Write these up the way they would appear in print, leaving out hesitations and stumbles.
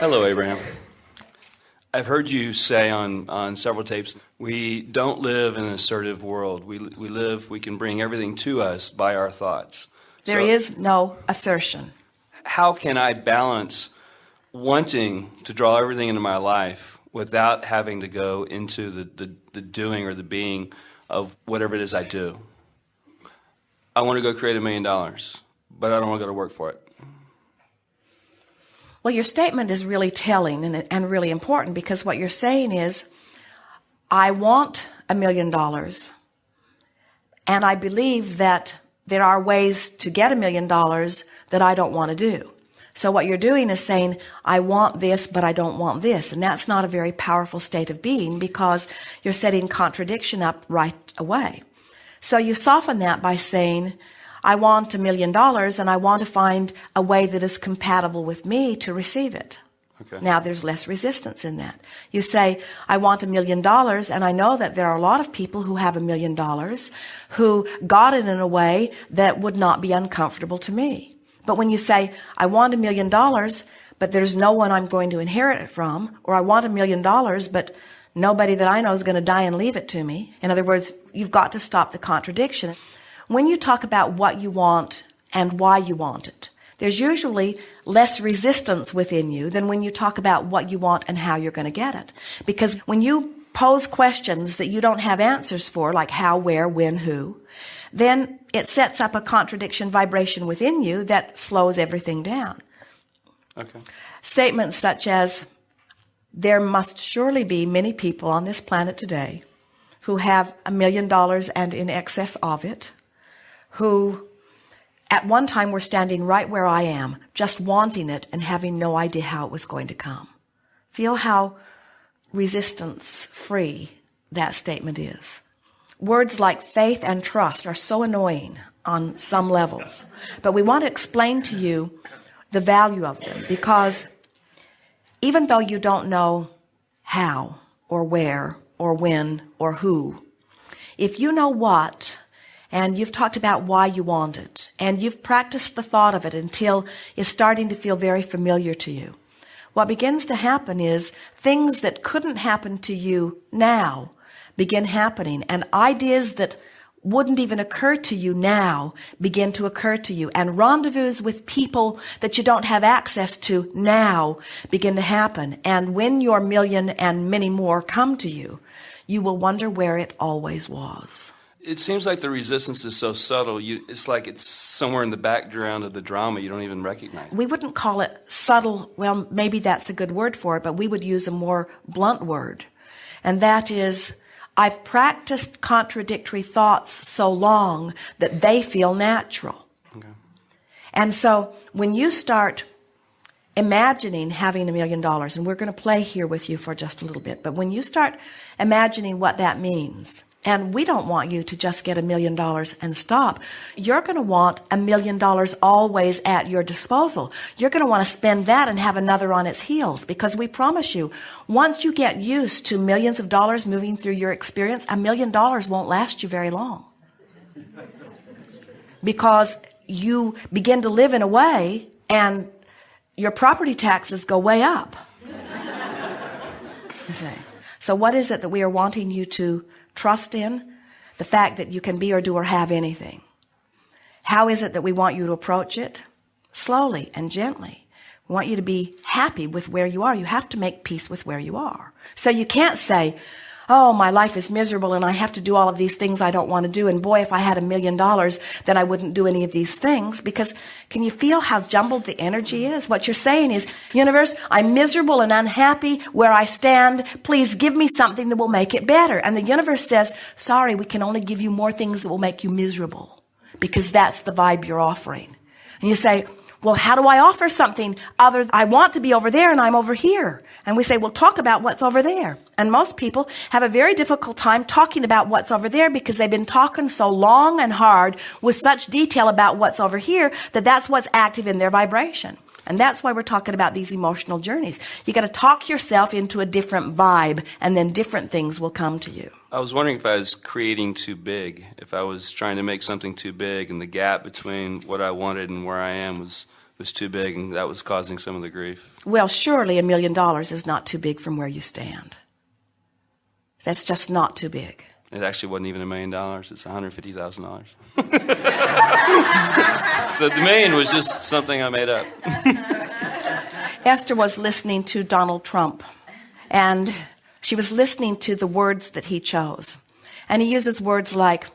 Hello, Abraham. I've heard you say on several tapes, we don't live in an assertive world. We can bring everything to us by our thoughts. There is no assertion. How can I balance wanting to draw everything into my life without having to go into the doing or the being of whatever it is I do? I want to go create $1 million, but I don't want to go to work for it. Well, your statement is really telling and really important, because what you're saying is, I want $1 million, and I believe that there are ways to get $1 million that I don't want to do. So what you're doing is saying, I want this, but I don't want this. And that's not a very powerful state of being, because you're setting contradiction up right away. So you soften that by saying, I want $1 million, and I want to find a way that is compatible with me to receive it. Okay. Now there's less resistance in that. You say, I want $1 million, and I know that there are a lot of people who have $1 million who got it in a way that would not be uncomfortable to me. But when you say, I want $1 million, but there's no one I'm going to inherit it from, or I want $1 million, but nobody that I know is going to die and leave it to me. In other words, you've got to stop the contradiction. When you talk about what you want and why you want it, there's usually less resistance within you than when you talk about what you want and how you're going to get it. Because when you pose questions that you don't have answers for, like how, where, when, who, then it sets up a contradiction vibration within you that slows everything down. Okay. Statements such as, there must surely be many people on this planet today who have $1 million and in excess of it, who at one time were standing right where I am, just wanting it and having no idea how it was going to come. Feel how resistance-free that statement is. Words like faith and trust are so annoying on some levels, but we want to explain to you the value of them, because even though you don't know how or where or when or who, if you know what, and you've talked about why you want it, and you've practiced the thought of it until it's starting to feel very familiar to you, what begins to happen is things that couldn't happen to you now begin happening, and ideas that wouldn't even occur to you now begin to occur to you, and rendezvous with people that you don't have access to now begin to happen. And when your $1 million and many more come to you, you will wonder where it always was. It seems like the resistance is so subtle. It's like it's somewhere in the background of the drama you don't even recognize. We wouldn't call it subtle. Well, maybe that's a good word for it, but we would use a more blunt word. And that is, I've practiced contradictory thoughts so long that they feel natural. Okay. And so when you start imagining having $1 million, and we're going to play here with you for just a little bit, but when you start imagining what that means, and we don't want you to just get $1 million and stop. You're going to want $1 million always at your disposal. You're going to want to spend that and have another on its heels, because we promise you, once you get used to millions of dollars moving through your experience, $1 million won't last you very long. Because you begin to live in a way and your property taxes go way up. You see. So what is it that we are wanting you to trust in? The fact that you can be or do or have anything. How is it that we want you to approach it? Slowly and gently. We want you to be happy with where you are. You have to make peace with where you are. So you can't say, oh, my life is miserable and I have to do all of these things I don't want to do. And boy, if I had $1 million, then I wouldn't do any of these things. Because can you feel how jumbled the energy is? What you're saying is, universe, I'm miserable and unhappy where I stand. Please give me something that will make it better. And the universe says, sorry, we can only give you more things that will make you miserable, because that's the vibe you're offering. And you say, well, how do I offer something other? I want to be over there and I'm over here. And we say, well, talk about what's over there. And most people have a very difficult time talking about what's over there, because they've been talking so long and hard with such detail about what's over here that that's what's active in their vibration. And that's why we're talking about these emotional journeys. You got to talk yourself into a different vibe, and then different things will come to you. I was wondering if I was creating too big, if I was trying to make something too big, and the gap between what I wanted and where I am was was too big, and that was causing some of the grief. Well, surely $1 million is not too big from where you stand. That's just not too big. It actually wasn't even $1 million. It's $150,000. The million was just something I made up. Esther was listening to Donald Trump, and she was listening to the words that he chose. And he uses words like,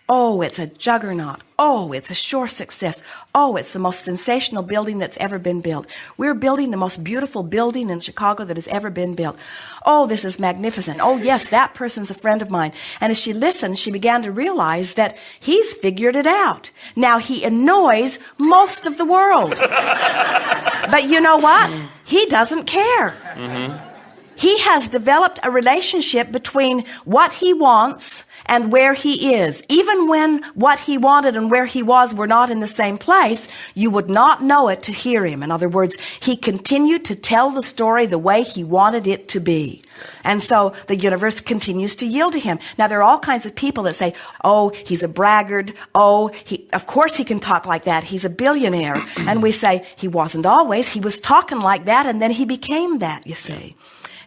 oh, it's a juggernaut. Oh, it's a sure success. Oh, it's the most sensational building that's ever been built. We're building the most beautiful building in Chicago that has ever been built. Oh, this is magnificent. Oh, yes, that person's a friend of mine. And as she listened, she began to realize that he's figured it out. Now, he annoys most of the world. But you know what? He doesn't care. Mm-hmm. He has developed a relationship between what he wants and where he is. Even when what he wanted and where he was were not in the same place, you would not know it to hear him. In other words, he continued to tell the story the way he wanted it to be. And so the universe continues to yield to him. Now, there are all kinds of people that say, oh, he's a braggart. Oh, of course he can talk like that. He's a billionaire. And we say, he wasn't always. He was talking like that, and then he became that, you see.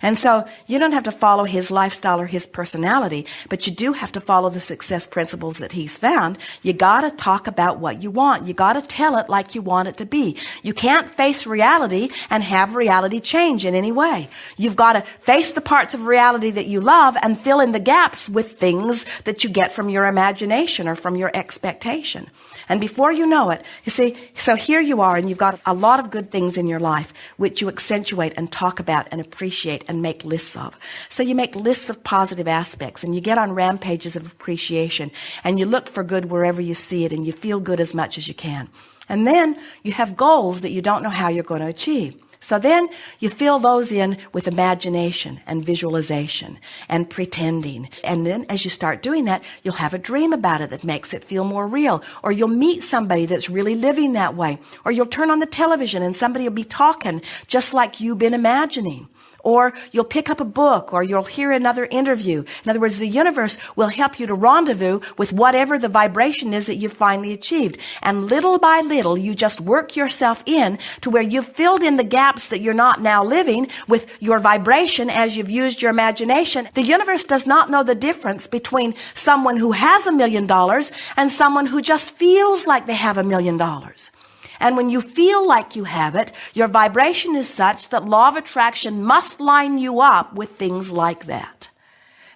And so you don't have to follow his lifestyle or his personality, but you do have to follow the success principles that he's found. You got to talk about what you want. You got to tell it like you want it to be. You can't face reality and have reality change in any way. You've got to face the parts of reality that you love and fill in the gaps with things that you get from your imagination or from your expectation. And before you know it, you see, so here you are, and you've got a lot of good things in your life which you accentuate and talk about and appreciate and make lists of. So you make lists of positive aspects, and you get on rampages of appreciation, and you look for good wherever you see it, and you feel good as much as you can. And then you have goals that you don't know how you're going to achieve. So then you fill those in with imagination and visualization and pretending. And then as you start doing that, you'll have a dream about it that makes it feel more real. Or you'll meet somebody that's really living that way. Or you'll turn on the television and somebody will be talking just like you've been imagining. Or you'll pick up a book, or you'll hear another interview. In other words, the universe will help you to rendezvous with whatever the vibration is that you've finally achieved. And little by little, you just work yourself in to where you've filled in the gaps that you're not now living with your vibration as you've used your imagination. The universe does not know the difference between someone who has $1 million and someone who just feels like they have $1 million. And when you feel like you have it, your vibration is such that law of attraction must line you up with things like that.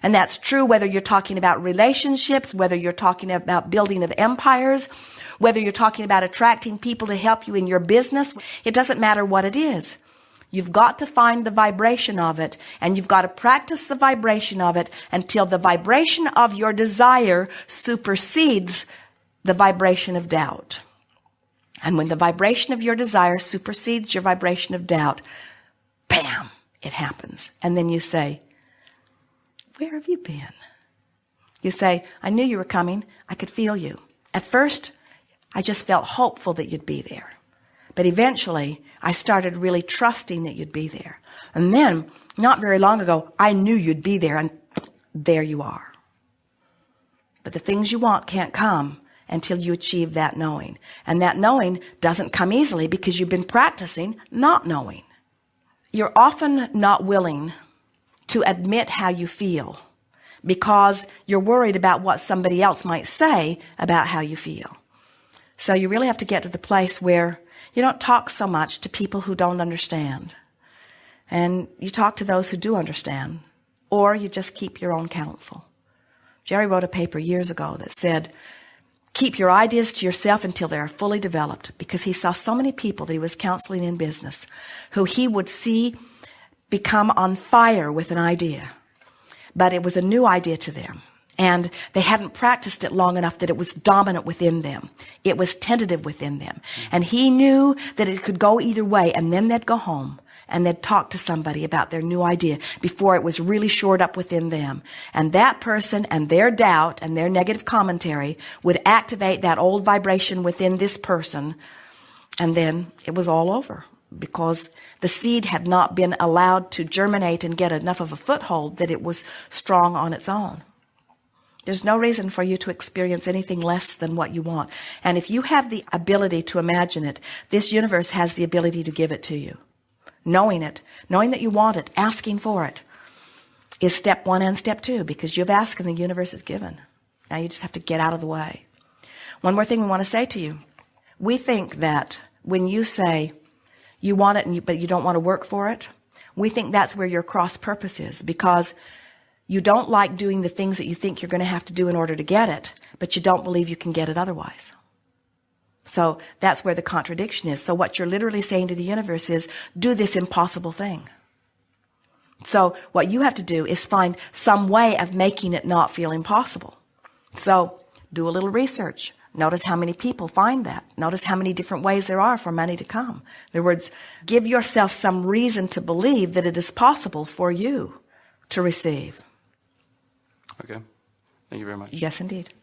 And that's true whether you're talking about relationships, whether you're talking about building of empires, whether you're talking about attracting people to help you in your business. It doesn't matter what it is. You've got to find the vibration of it, and you've got to practice the vibration of it until the vibration of your desire supersedes the vibration of doubt. And when the vibration of your desire supersedes your vibration of doubt, bam, it happens. And then you say, where have you been? You say, I knew you were coming. I could feel you. At first, I just felt hopeful that you'd be there. But eventually, I started really trusting that you'd be there. And then, not very long ago, I knew you'd be there, and there you are. But the things you want can't come until you achieve that knowing. And that knowing doesn't come easily because you've been practicing not knowing. You're often not willing to admit how you feel because you're worried about what somebody else might say about how you feel. So you really have to get to the place where you don't talk so much to people who don't understand. And you talk to those who do understand, or you just keep your own counsel. Jerry wrote a paper years ago that said, keep your ideas to yourself until they are fully developed, because he saw so many people that he was counseling in business who he would see become on fire with an idea. But it was a new idea to them, and they hadn't practiced it long enough that it was dominant within them. It was tentative within them. And he knew that it could go either way, and then they'd go home and they'd talk to somebody about their new idea before it was really shored up within them. And that person and their doubt and their negative commentary would activate that old vibration within this person. And then it was all over because the seed had not been allowed to germinate and get enough of a foothold that it was strong on its own. There's no reason for you to experience anything less than what you want. And if you have the ability to imagine it, this universe has the ability to give it to you. Knowing it, knowing that you want it, asking for it, is step 1 and step 2, because you've asked and the universe is given. Now you just have to get out of the way. One more thing we want to say to you. We think that when you say you want it but you don't want to work for it, we think that's where your cross purpose is, because you don't like doing the things that you think you're going to have to do in order to get it, but you don't believe you can get it otherwise. So that's where the contradiction is. So what you're literally saying to the universe is, do this impossible thing. So what you have to do is find some way of making it not feel impossible. So do a little research. Notice how many people find that. Notice how many different ways there are for money to come. In other words, give yourself some reason to believe that it is possible for you to receive. Okay. Thank you very much. Yes, indeed.